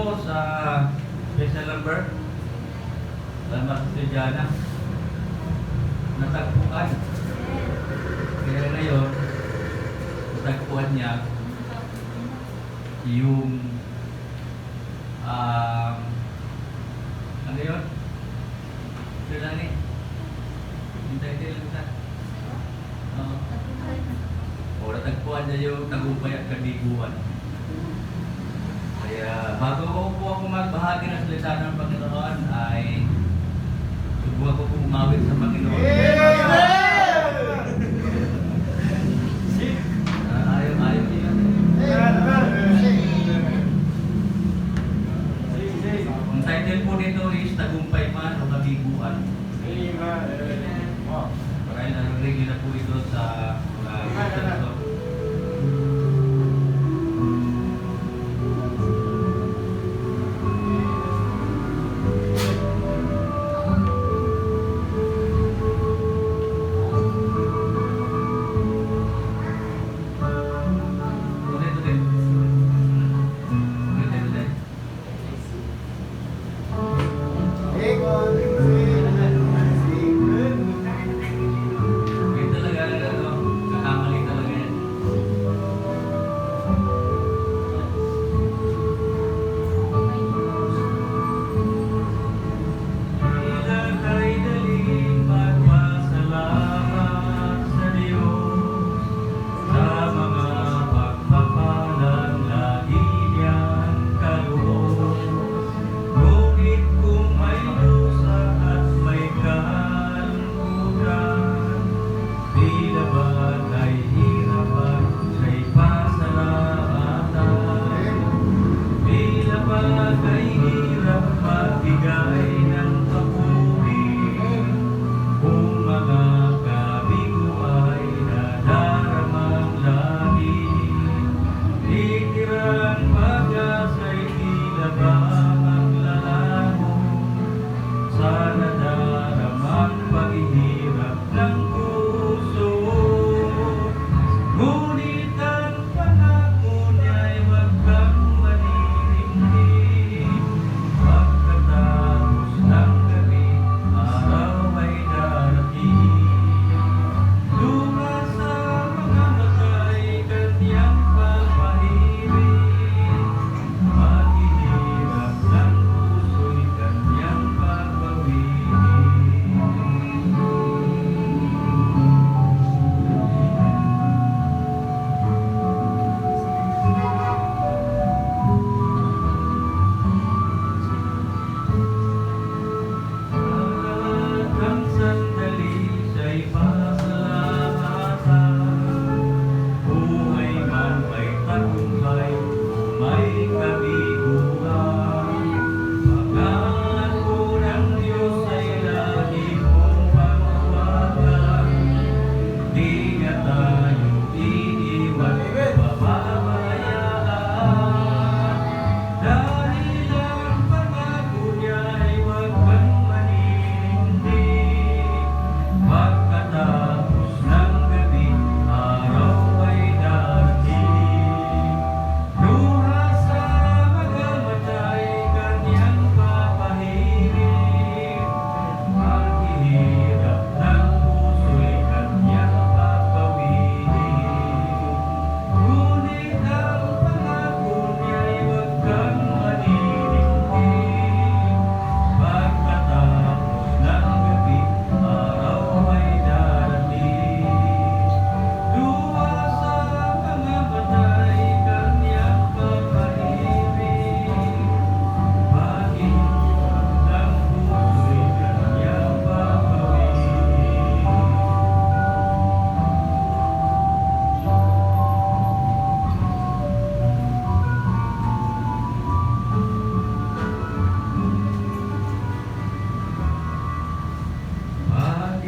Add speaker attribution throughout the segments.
Speaker 1: po sa special number. Salamat sa Diana. Natagpuan. Kaya ngayon, natagpuan niya yung ano yun? Ito lang eh. Hintay lang sa. O natagpuan niya yung tagumpay at kabiguan. Kaya bago po ako magbahagi ng salita ng Panginoon ay subukan ko umawit sa Panginoon. Ayaw niya. Ang title po nito is Tagumpay Man o Kabiguan. Maraming narinig na po ito sa mga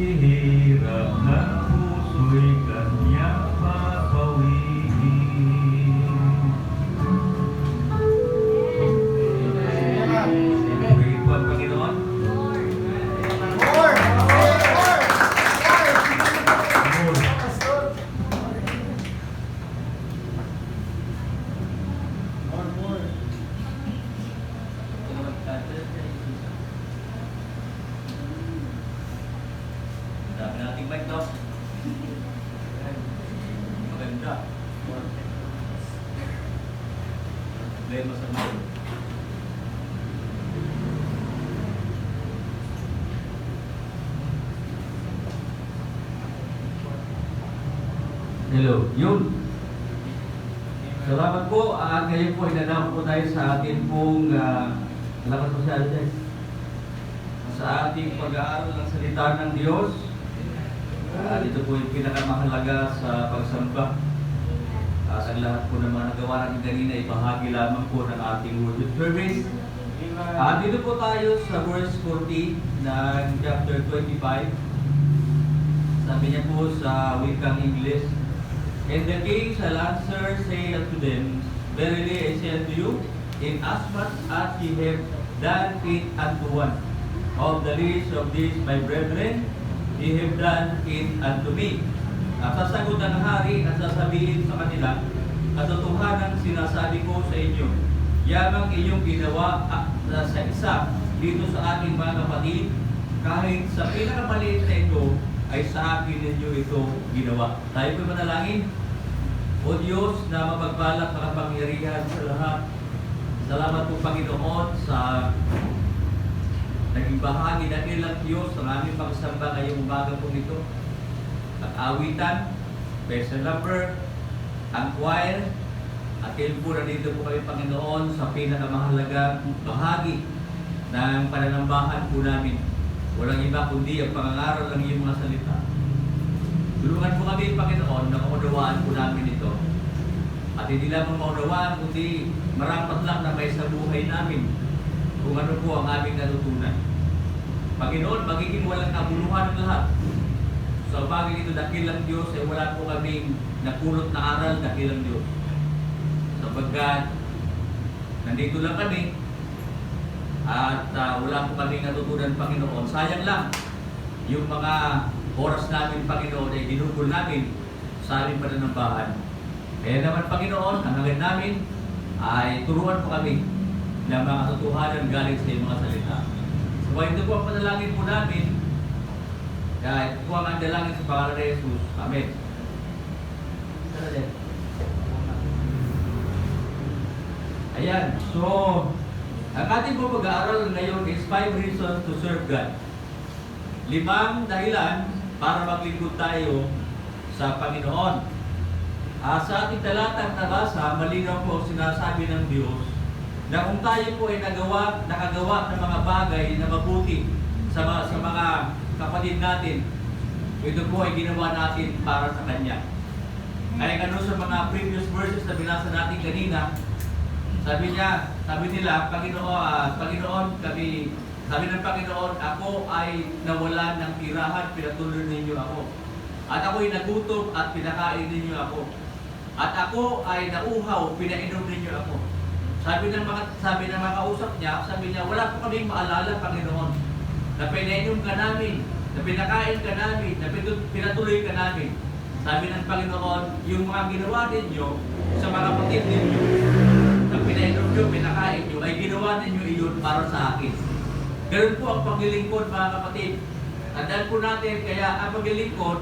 Speaker 2: Hirap na puso'y kanyang papawiin.
Speaker 1: Pagiging po ang Panginoon. problema sa mundo. Hello, yun. Salamat po. Ngayon po, inanap po tayo sa ating pong salamat po sa atin. Sa ating pag-aaral ng salita ng Diyos. Dito po yung pinakamahalaga sa pagsamba. Ang lahat po ng mga nagawa natin kanina ay bahagi lamang po ng ating worship service. Dito po tayo sa verse 40 ng chapter 25. Sabi niya po sa wikang English, "And the king shall answer, say unto them, Verily I say unto you, inasmuch as ye have done it unto one of the least of these my brethren, ye have done it unto me." At sasagot ang hari at sasabihin sa kanila, "Katotohanan sinasabi ko sa inyo, yamang inyong ginawa sa isa dito sa aking mga kapatid, kahit sa pinakamaliit na ito, ay sa akin ninyo ito ginawa." Tayo po'y manalangin. O Diyos na mapagbalak makapangyarihan sa lahat, salamat po Panginoon sa naging bahagi na ilang Diyos ng aming pagsamba ngayong umaga po nito. At awitan, best number, ang choir, at yun po nandito po kami Panginoon sa pinakamahalagang bahagi ng pananambahan po namin. Walang iba kundi ang pangangaral ng iyong mga salita. Tulungan po kami, Panginoon, na maunawaan po namin ito. At hindi lamang maunawaan, kundi marapat lang na may sa buhay namin kung ano po ang aming natutunan. Panginoon, magiging walang kabuluhan ng lahat. Sa bagay ito, dakilang Diyos, ay wala po kaming napulot na aral, dakilang Diyos. Sapagkat, nandito lang kami, at wala po kaming natutunan, Panginoon. Sayang lang, yung mga oras namin, Panginoon, ay ginugol namin sa aming pananambahan. Kaya naman, Panginoon, ang hangad namin ay turuan po kami ng mga katotohanan galing sa iyong mga salita. So, ito po ang panalangin po namin. Kaya ito po ang andalangin sa pangalan ni Jesus. Amen. Ayan. So, ang ating po pag-aaral ngayon is 5 reasons to serve God. 5 dahilan para maglingkod tayo sa Panginoon. Sa ating talatang nabasa, malinaw po sinasabi ng Diyos na kung tayo po ay nakagawa ng mga bagay na mabuti sa mga kapatid natin, ito po ay ginawa natin para sa Kanya. Kaya ano sa mga previous verses na binasa natin kanina, sabi nila, Panginoon, sabi ng Panginoon, ako ay nawalan ng tirahan, pinatuloy ninyo ako. At ako'y nagutom at pinakain ninyo ako. At ako ay nauhaw, pinainom ninyo ako. Sabi ng mga kausap niya, sabi niya, wala po kaming maalala, Panginoon, na pinainom ka namin, na pinakain ka namin, na pinatuloy ka namin. Sabi ng Panginoon, yung mga ginawa ninyo sa mga kapatid ninyo, na pinainom nyo, pinakain nyo, ay ginawa ninyo iyon para sa akin. Ganun po ang paglilingkod, mga kapatid. Tandaan po natin, kaya ang paglilingkod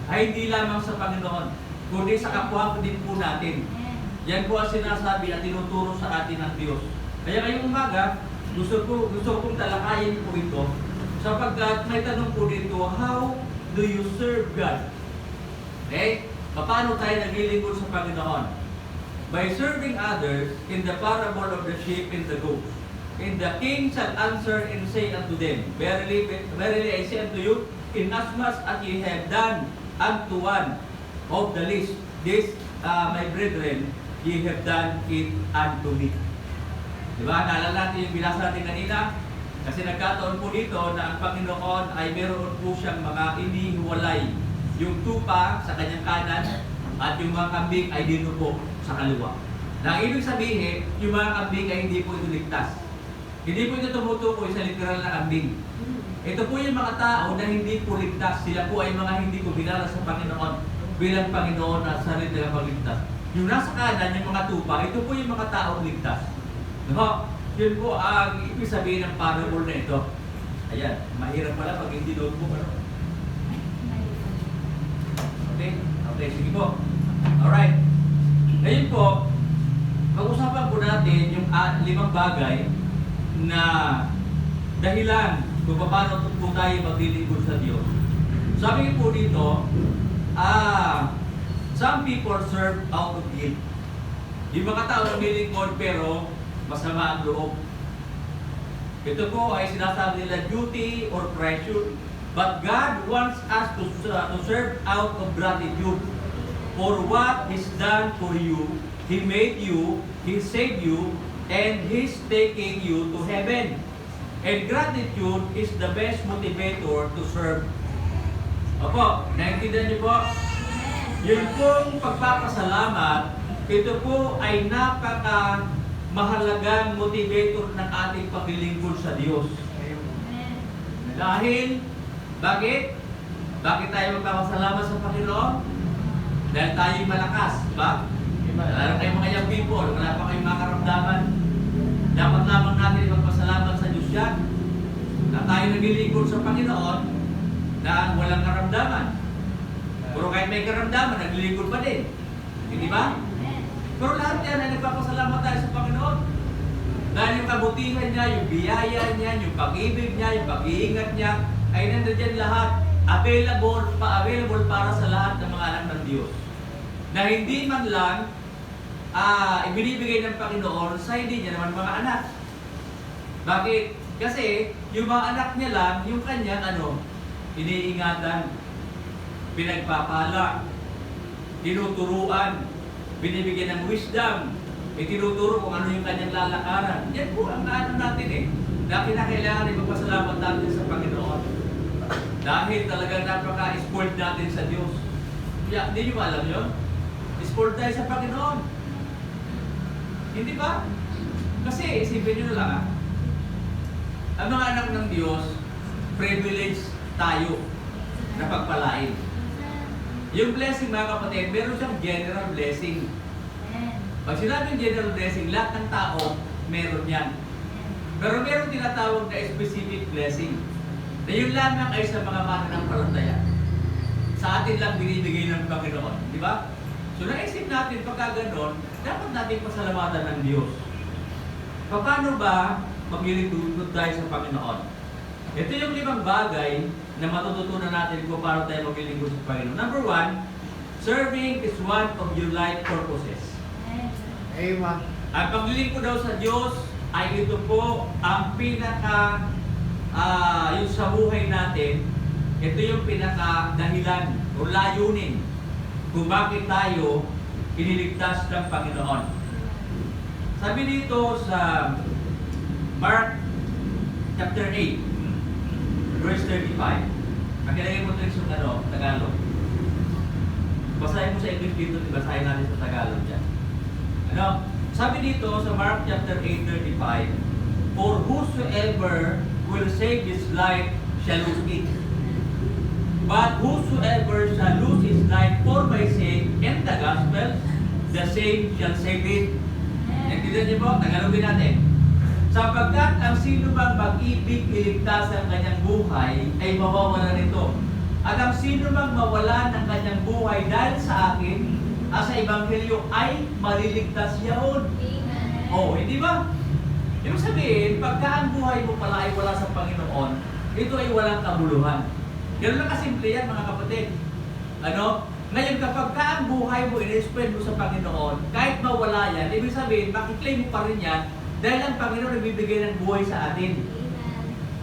Speaker 1: ay hindi lamang sa Panginoon, kundi sa kapwa din po natin. Yan po ang sinasabi at tinuturo sa atin ng Diyos. Kaya ngayong umaga, gusto kong talakayin po ito, sapagkat may tanong po dito, how do you serve God? Okay? Paano tayo naglilingkod sa Panginoon? By serving others in the parable of the sheep and the goat. And the king shall answer and say unto them, Verily, verily I say unto you, inasmuch as ye have done unto one of the least, this my brethren, ye have done it unto me. Diba? Naalala natin yung binasa natin kanina, kasi nagkataon po dito na ang Panginoon ay meron po siyang mga inihiwalay. Yung tupa sa kanyang kanan at yung mga kambing ay dinupo sa kaliwa. Na ibig sabihin, yung mga kambing ay hindi po ito ligtas. Hindi po ito tumutukoy sa literal na kambing. Ito po yung mga tao na hindi po ligtas. Sila po ay mga hindi ko binala sa Panginoon bilang Panginoon at sarili nilang pagligtas. Yung nasa kanan, yung mga tupa, ito po yung mga taong ligtas. No? Yun po ang ibig sabihin ng parable na ito. Ayan, mahirap pala pag hindi notebook. Ano? Okay, sige po. Alright. Ngayon po, pag-usapan po natin yung 5 bagay na dahilan kung paano po tayo maglilingkod sa Diyos. Sabi po dito, some people serve out of guilt. Yung mga tao naglilingkod pero masama ang loob. Ito po ay sinasabi nila duty or pressure. But God wants us to serve out of gratitude for what He's done for you. He made you, He saved you, and He's taking you to heaven. And gratitude is the best motivator to serve. Opo, naintindihan niyo po? Yun pong pagpapasalamat, ito po ay napaka-mahalagang motivator ng ating paglilingkod sa Diyos. Dahil, bakit? Bakit tayo magpapasalamat sa Panginoon? Dahil tayo malakas, ba? Lalo kayong mga young people, wala pa kayong makaramdaman. Dapat lamang natin magpasalamat sa Diyos yan na tayo naglilingkod sa Panginoon na walang karamdaman. Pero kahit may karamdaman, naglilingkod pa din. Hindi ba? Pero lahat yan ay nagpapasalamat tayo sa Panginoon. Dahil yung kabutihan niya, yung biyaya niya, yung pag-ibig niya, yung pag-iingat niya, ay nandiyan lahat, available para sa lahat ng mga anak ng Diyos. Na hindi man lang ibinibigay ng Panginoon sa hindi niya naman mga anak. Bakit? Kasi yung mga anak niya lang, yung kanyang iniingatan, pinagpapala, tinuturuan, binibigyan ng wisdom, itinuturo kung ano yung kanyang lalakaran. Yan po ang natin na kinakailangan ipagpasalamat natin sa Panginoon. Dahil talagang napaka-spoiled natin sa Diyos. Kaya, hindi nyo ba alam yun? Spoiled tayo sa Panginoon. Hindi ba? Kasi, isipin nyo lang ang mga anak ng Diyos, privilege tayo na pagpalain. Yung blessing, mga kapatid, meron siyang general blessing. Pag sinabing general blessing, lahat ng tao, meron yan. Pero meron tinatawag na specific blessing. Na yun lamang ay sa mga mananampalataya. Sa atin lang binibigay ng Panginoon. Di ba? So naisip natin, pagka ganon, dapat natin pasalamatan ng Diyos. Paano ba maglilingkod tayo sa Panginoon? Ito yung 5 bagay na matututunan natin kung paano tayo maglilingkod sa Panginoon. Number 1, serving is one of your life purposes.
Speaker 3: Amen.
Speaker 1: Ang paglilingkod daw sa Diyos ay ito po ang pinaka yung sa buhay natin, ito yung pinaka dahilan o layunin kung bakit tayo iniligtas ng Panginoon. Sabi dito sa Mark chapter 8 verse 35. Pakilagay mo ito yung Tagalog. Basahin mo sa English dito, basahin natin sa Tagalog dyan. Sabi dito sa Mark chapter 8:35, for whosoever will save his life shall lose it. But whosoever shall lose his life for my sake and the gospel, the same shall save it. Naintindihan niyo po? Tagalogin natin. Sapagkat ang sino bang mag-ibig iligtas ang kanyang buhay ay mawawala nito. At ang sino bang mawala ng kanyang buhay dahil sa akin, sa Ebanghelyo ay maliligtas yaon. Oh, hindi ba? Ibig sabihin, pagka ang buhay mo pala ay wala sa Panginoon, ito ay walang kabuluhan. Ganun lang kasimple yan, mga kapatid. Ngayon, kapag ka ang buhay mo in-spend mo sa Panginoon, kahit mawala yan, ibig sabihin, makiklaim mo pa rin yan dahil ang Panginoon nagbibigay ng buhay sa atin.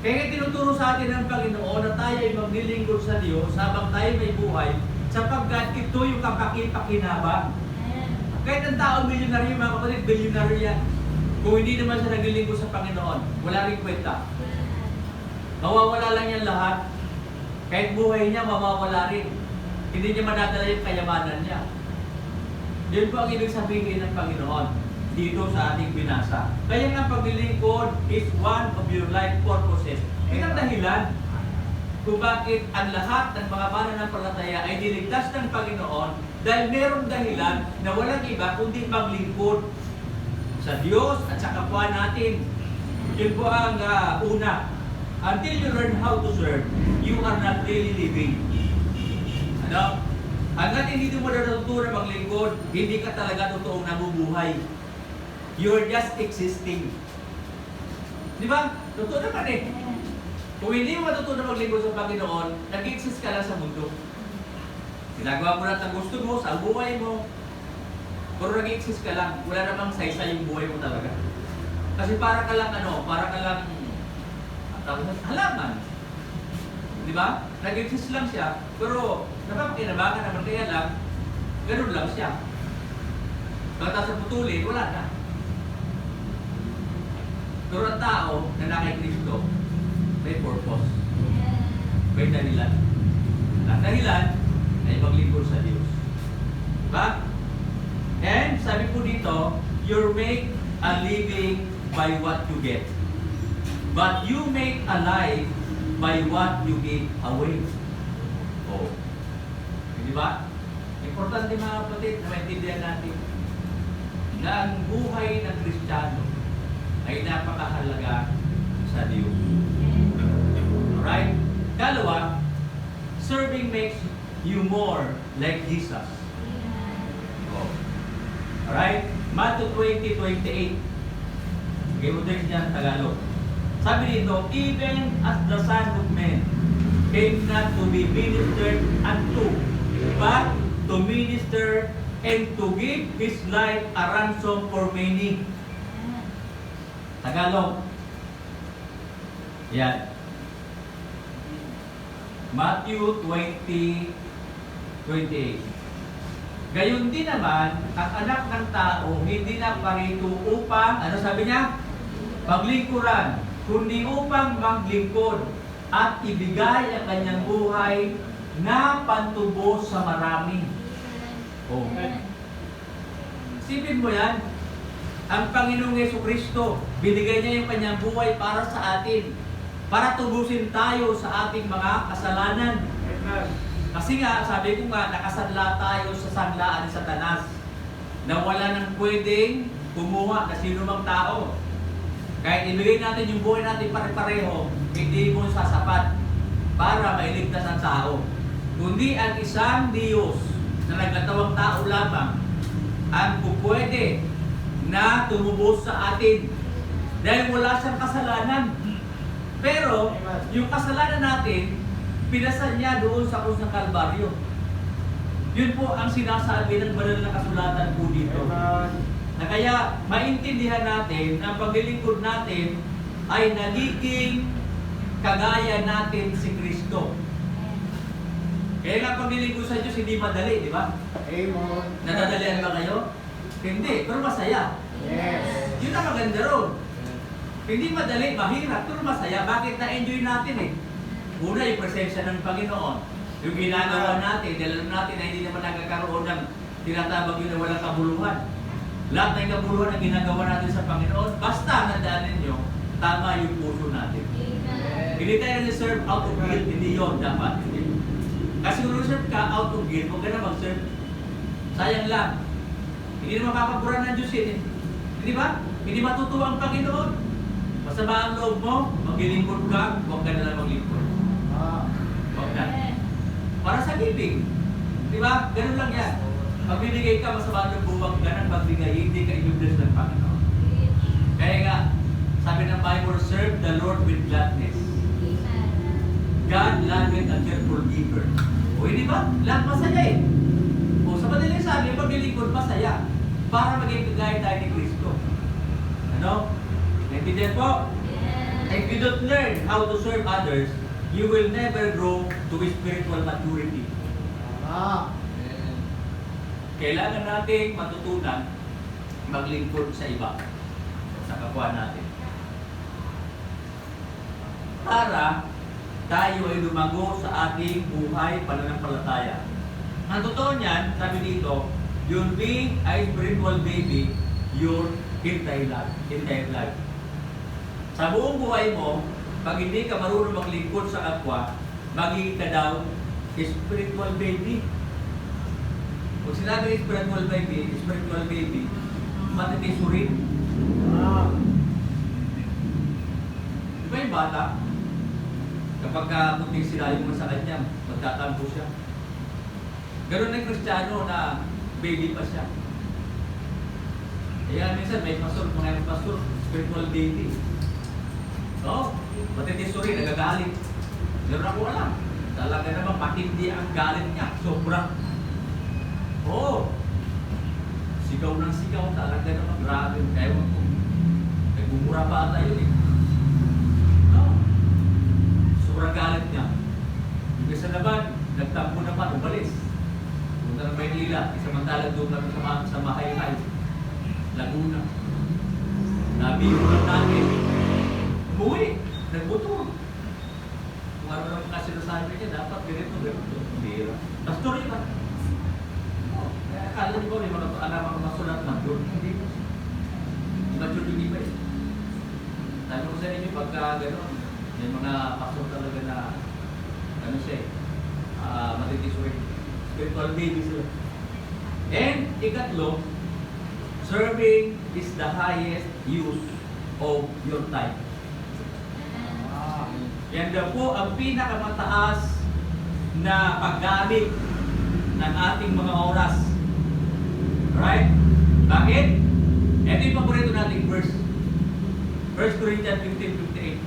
Speaker 1: Kaya tinuturo sa atin ng Panginoon na tayo ay maglilingkod sa Diyos habang tayo may buhay, sapagkat ito yung kapakipakinabang. Kahit ang tao milyonaryo, mga kapatid, bilyonaryo yan. Kung hindi naman siya naglilingkod sa Panginoon, wala rin kwenta. Mawawala lang yan lahat. Kahit buhay niya, mawawala rin. Hindi niya madadala yung kayamanan niya. Yun po ang ibig sabihin ng Panginoon dito sa ating binasa. Kaya nga paglilingkod is one of your life purposes. Yun ang dahilan kung bakit ang lahat ng mga mananampalataya ay niligtas ng Panginoon dahil merong dahilan na walang iba kundi maglingkod sa Diyos at sa kapwa natin. Yun po ang una. Until you learn how to serve, you are not really living. Hanggat hindi mo natutunan maglingkod, hindi ka talaga totoong nabubuhay. You're just existing. Di ba? Totoo naman eh. Kung hindi mo matutunan maglingkod sa Panginoon, nag-exist ka lang sa mundo. Ginagawa mo lahat ng gusto mo sa buhay mo. Pero nag-exist ka lang. Wala namang saysay yung buhay mo talaga. Kasi para ka lang para ka lang halaman. Di ba? Nag-exist lang siya. Pero napapakinabangan naman kaya lang, ganun lang siya. Pagkatapos sa putulin, wala na. Pero ang tao na nakay Kristo, may purpose. May dahilan. Ang dahilan ay maglingkod sa Diyos. Diba? And sabi po dito, you make a living by what you get. But you make a life by what you give away. Oh. Di ba? Importante mga kapatid na maintindihan natin na ang buhay ng Kristiyano ay napakahalaga sa Diyos. Alright? Dalawa, serving makes you more like Jesus. Oh. Alright? Matthew 20:28. Okay, mo din niya Tagalog. Sabi dito, even as the Son of Man came not to be ministered unto, but to minister and to give His life a ransom for many. Tagalog. Yan. Matthew 20:28. Gayon din naman, ang anak ng tao hindi na parito upang, ano sabi niya? Maglingkuran, kundi upang maglingkod at ibigay ang kanyang buhay na pantubos sa marami. Oh. Isipin mo yan, ang Panginoong Jesucristo, binigay niya yung kanyang buhay para sa atin, para tubusin tayo sa ating mga kasalanan. Kasi nga, sabi ko nga, nakasanla tayo sa sanlaan ni Satanas na wala nang pwedeng kumuha na sino mang tao. Kahit ibigay natin yung buhay natin pare-pareho, hindi mo sasapat para mailigtas ang tao. Kundi ang isang Diyos na nagkatawang tao lamang ang pupwede na tumubos sa atin dahil wala siyang kasalanan. Pero yung kasalanan natin, pinasan niya doon sa krus ng Kalbaryo. Yun po ang sinasabi ng banal na kasulatan po dito. Na kaya maintindihan natin na ang paglilingkod natin ay nagiging kagaya natin si Kristo. Kaya nga paglilingkod sa Diyos hindi madali, di ba?
Speaker 3: Amen.
Speaker 1: Nadadalian ba kayo? Hindi, pero masaya.
Speaker 3: Yes.
Speaker 1: Yun ang maganda ron. Hindi madali, mahirap, pero masaya. Bakit na-enjoy natin eh? Una, yung presensya ng Panginoon. Yung ginagawa natin, dahil alam natin na hindi naman nagkakaroon ng tinatawag yun na walang kabuluhan. Lahat ng kabuluhan na ginagawa natin sa Panginoon, basta nandaanin nyo, tama yung puso natin. Hindi tayo nag-serve out of guilt, hindi yun dapat. Kasi kung nag-serve ka out of guilt, huwag ka na mag-serve. Sayang lang. Hindi na makakapuran ng Diyos yun eh. Hindi ba? Hindi matutuwa ang Panginoon. Masama ang loob mo, maglilingkod ka, huwag ka na lang maglingkod. Huwag na. Para sa giving. Di ba? Ganun lang yan. Magbibigay ka, masama ang loob, huwag ka nang magbigay, hindi ka i-bless ng Panginoon. Kaya nga, sabi ng Bible, serve the Lord with gladness. God loveth a cheerful giver. O hindi ba? Lahat masaya eh. O sa madaling sabi, maglilingkod masaya. Para maging kagaya tayo ni Kristo. Ano? Naintindihan po? If you don't learn how to serve others, you will never grow to spiritual maturity. Kailangan nating matutunan maglingkod sa iba, sa kapwa natin. Para tayo ay lumago sa ating buhay pananampalataya. Ang totoo niyan, sabi dito, you'll be a spiritual baby your entire life. Sa buong buhay mo, pag hindi ka marunong maglingkod sa kapwa, magiging ka daw spiritual baby. Kung sinabi spiritual baby, matitisurin. Di ba yung bata? Kapag kunting sinabi mo sa kanya, magtatampo siya. Ganun na yung Kristiyano na baby pa siya. Kaya minsan may pastor, mga pastor, spiritual deity. So, matitisuri, nagagalit. Meron ako alam. Talaga naman patindi ang galit niya. Sobra. Oo. Sigaw ng sigaw. Talaga naman grabe. Ewan ko. Nagmumura pa ata yun eh. No. Sobrang galit niya. Yung isa naman, nagtampo naman, umalis. Punta ng Maynila. Samantalang doon kami sa Mahayhay. Laguna. Nabiyo lang natin. Umuwi. Nagbuto. Kung ano naman nga sinasabi niya, dapat ganito. Bira. Pastor yun ah. Kaya akala niyo ba may mga alam mga masulat na doon? Hindi po. Mature yung iba eh. Sabi ko sa inyo, pagka gano'n, may mga pastor talaga na ano siya eh, matitisway. Spiritual baby sila. And ikatlo, serving is the highest use of your time. Yan daw po ang pinakamataas na paggamit ng ating mga oras. Right? Bakit? Ito yung paborito nating verse. 1 Corinthians 15:58.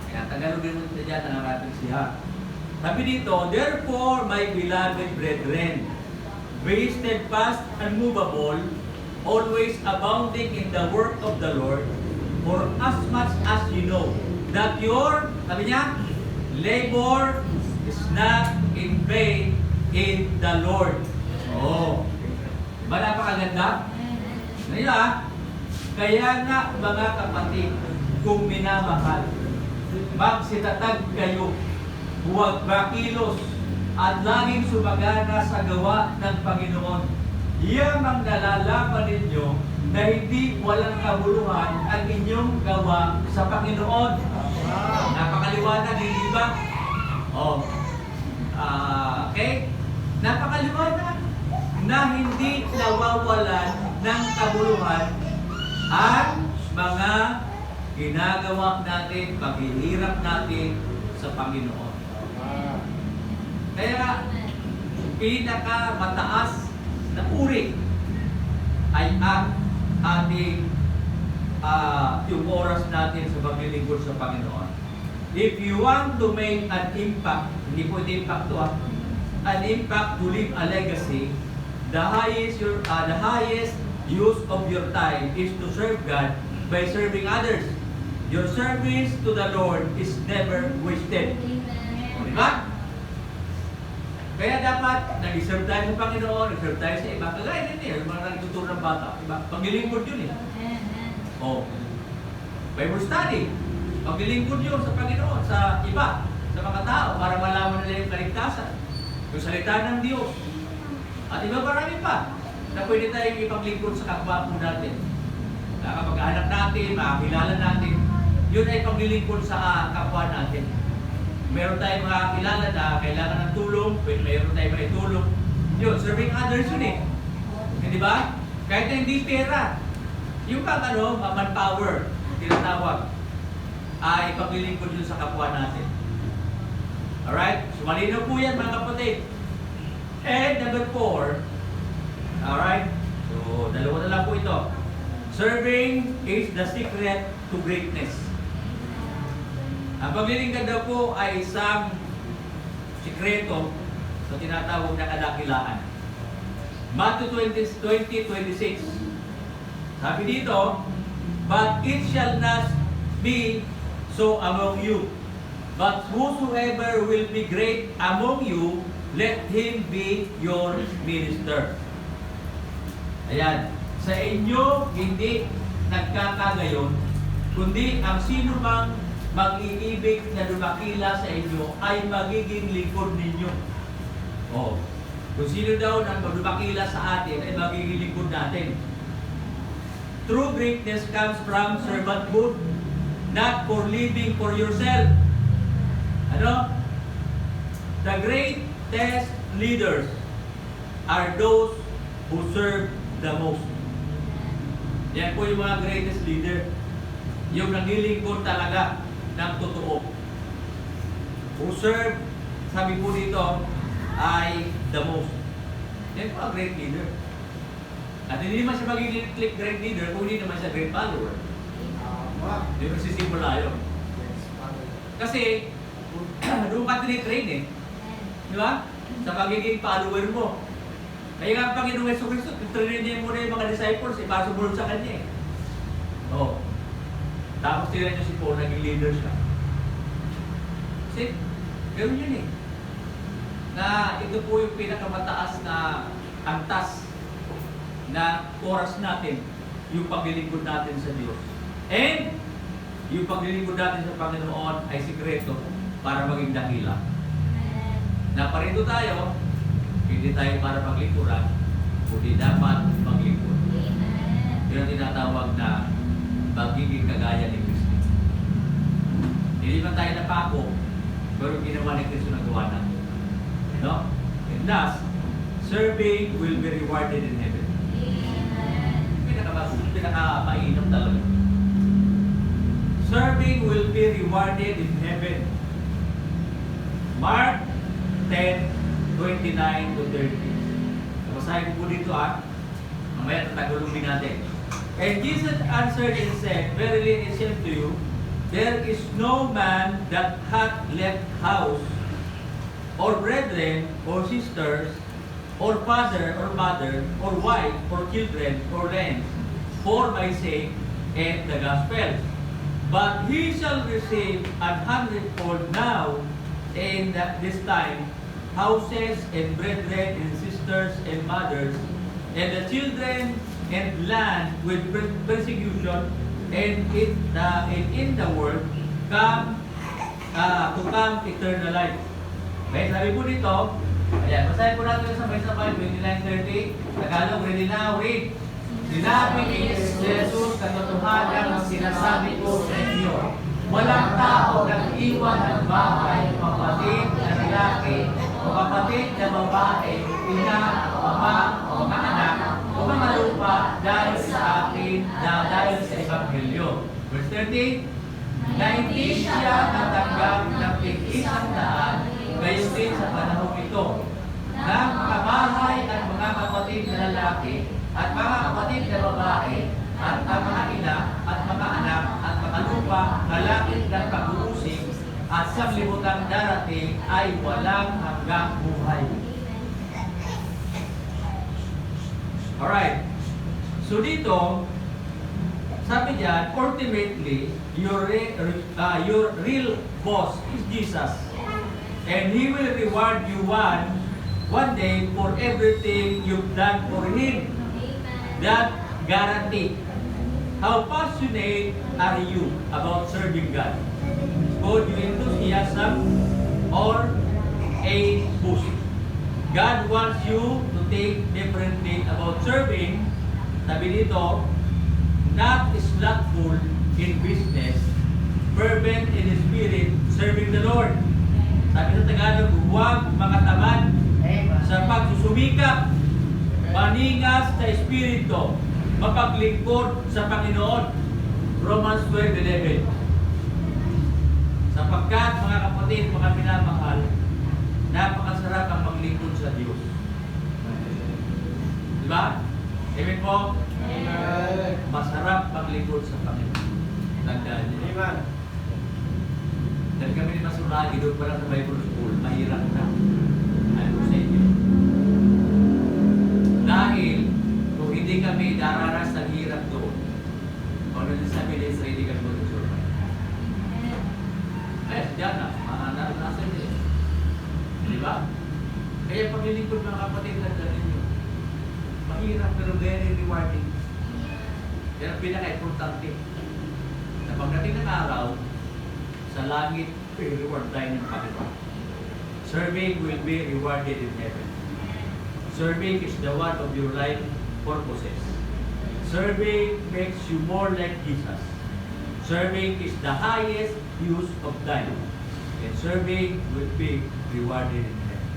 Speaker 1: Kaya Tagalogin mo dyan ang ating siya. Sabi dito, therefore, my beloved brethren, be steadfast, unmovable, always abounding in the work of the Lord, for as much as you know that your, sabi niya, labor is not in vain in the Lord. Oh. Diba napakaganda? Ngayon kaya nga mga kapatid, kung minamahal, magsitatag kayo, huwag makilos, at laging sumagana sa gawa ng Panginoon. Iyan ang nalalaman ninyo na hindi walang kabuluhan ang inyong gawa sa Panginoon. Napakaliwanag, hindi ba? Oh. Okay? Napakaliwanag na hindi nawawalan ng kabuluhan ang mga ginagawa natin, paghihirap natin sa Panginoon. Kaya, pinakamataas na uri ay ang ating yung oras natin sa paglilingkod sa Panginoon. If you want to make an impact, hindi po ito impact to an impact to leave a legacy, the highest use of your time is to serve God by serving others. Your service to the Lord is never wasted. Diba? Kaya dapat nag-serve tayo sa Panginoon, nag-serve tayo sa iba. Kagaya din yung mga nagtuturo ng bata. Diba? Paglilingkod yun eh. Oh. Bible study. Paglilingkod yun sa Panginoon, sa iba, sa mga tao, para malaman nila yung kaligtasan. Yung salita ng Diyos. At iba marami pa na pwede tayong ipaglingkod sa kapwa po natin. Kapag-anak natin, makakilala natin, yun ay paglilingkod sa kapwa natin. Meron tayong mga kilala na kailangan ng tulong, meron tayong may tulong. Yun, serving others yun eh. Hindi ba? Kahit na hindi pera. Yung manpower, tinatawag, ay paglilingkod yun sa kapwa natin. Alright? So malinaw po yan mga kapatid. And number 4, alright? So, dalawa na lang po ito. Serving is the secret to greatness. Ang paglilingkod daw po ay isang sikreto sa tinatawag na kadakilaan. Matthew 20:26. Sabi dito, but it shall not be so among you, but whosoever will be great among you, let him be your minister. Ayan. Sa inyo, hindi nagkakagayon, kundi ang sino mang mag-iibig na dumakila sa inyo ay magiging lingkod ninyo. Oh. Kung sino daw na dumakila sa atin ay magiging lingkod natin. True greatness comes from servanthood, not for living for yourself. Ano? The greatest leaders are those who serve the most. Yan po yung mga greatest leader. Yung naglilingkod talaga ng totoo. Who serve, sabi po dito, ay the most. Yan po ang great leader. At hindi naman siya magiging great leader kung hindi naman siya great follower.
Speaker 3: Tama.
Speaker 1: Hindi magsisimula yun.
Speaker 3: Yes, Father.
Speaker 1: Kasi, doon ka tinitrain eh. Di ba? Sa pagiging follower mo. Kaya nga ang Panginoong Yesu Cristo, trainin niya muna yung mga disciples, para sumunod sa Kanya eh. Oo. Tapos tira niyo si Paul, naging leader siya. Kasi, ganoon yun eh. Na ito po yung pinakamataas na antas na oras natin, yung paglilingkod natin sa Diyos. And, yung paglilingkod natin sa Panginoon ay sikreto para maging dakila. Na parito tayo, hindi tayo para maglingkuran, kundi dapat maglingkod. Yun ang tinatawag na pagiging kagaya ni Kristo. Hindi man tayo napako, pero ginawa ni Kristo na gawa natin. No? And thus, serving will be rewarded in heaven. Pinaka-mainam talaga. Serving will be rewarded in heaven. Mark 10:29 to 30. Basahin ko po dito mamaya tatagulungin natin. And Jesus answered and said, Verily I say to you, there is no man that hath left house, or brethren, or sisters, or father, or mother, or wife, or children, or lands, for my sake and the gospel. But he shall receive 100-fold now, and at this time, houses, and brethren, and sisters, and mothers, and the children, and land with persecution, and in the world, come to come eternal life. Okay, sabi po dito, ayan, basahin po natin sa sabay-sabay, 29:30, Tagalog, ready now, read. Sinabi ni Jesus, katotohanan ang sinasabi ko sa inyo, walang tao nag-iwan ng bahay, kapatid na lalaki, o kapatid na babae, ina, ama, o mga anak, o mga lupa, dahil sa akin, dahil sa Ebanghelyo. Verse 30, na hindi siya natanggap ng tig-100, gayon din sa panahon ito, na mga bahay at mga kapatid na lalaki, at mga kapatid na babae, at ang mga ina, at mga anak, at mga lupa, kalakit ng pag-uusig, at sa libutang darating ay walang hanggang buhay. Alright. So dito, sabi diyan, ultimately, your real boss is Jesus. And He will reward you one day for everything you've done for Him. That guarantee. How passionate are you about serving God? Both your enthusiasm or a boost. God wants you to think differently about serving. Sabi dito, not slothful in business, fervent in spirit, serving the Lord. Sabi sa Tagalog, huwag makatamad sa pagsusumikap, maningas sa espiritu, mapaglingkod sa Panginoon. Romans 12:11. Sapagkat mga kapatid, mga minamahal, napakasarap ang maglingkod sa Diyos. Diba? Amen po?
Speaker 3: Amen.
Speaker 1: Masarap maglingkod sa Panginoon. Tandaan niyo.
Speaker 3: Amen.
Speaker 1: Dahil kami ni Masuragi, doon pa lang sa Bible School, mahirap na. Ano sa inyo? Dahil, kung hindi kami dararas ng hirap doon, kung ano sabi ni Israel, hindi kami mag-survive. Diyan na, nasa niyo. Di ba? Kaya paglilingkod mga kapatid, tandaan ninyo. Mahirap pero very rewarding. Yan ang pinaka-importante. Na pagdating ng araw, sa langit, reward tayo ng Panginoon. Serving will be rewarded in heaven. Serving is the one of your life purposes. Serving makes you more like Jesus. Serving is the highest use of time. And serving will be rewarded in heaven.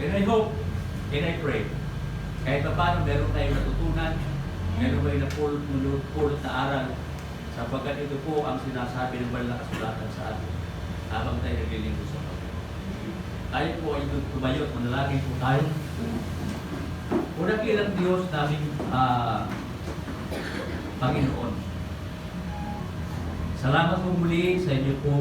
Speaker 1: And I hope, and I pray, kahit pa paano meron tayong natutunan, meron kayo na pulot na aral, sapagkat ito po ang sinasabi ng banal na kasulatan sa atin habang tayo naglilingkod sa Panginoon. Tayo po ay tumayo at manalangin po tayo. dakilang Diyos naming Panginoon. Salamat po muli sa inyo po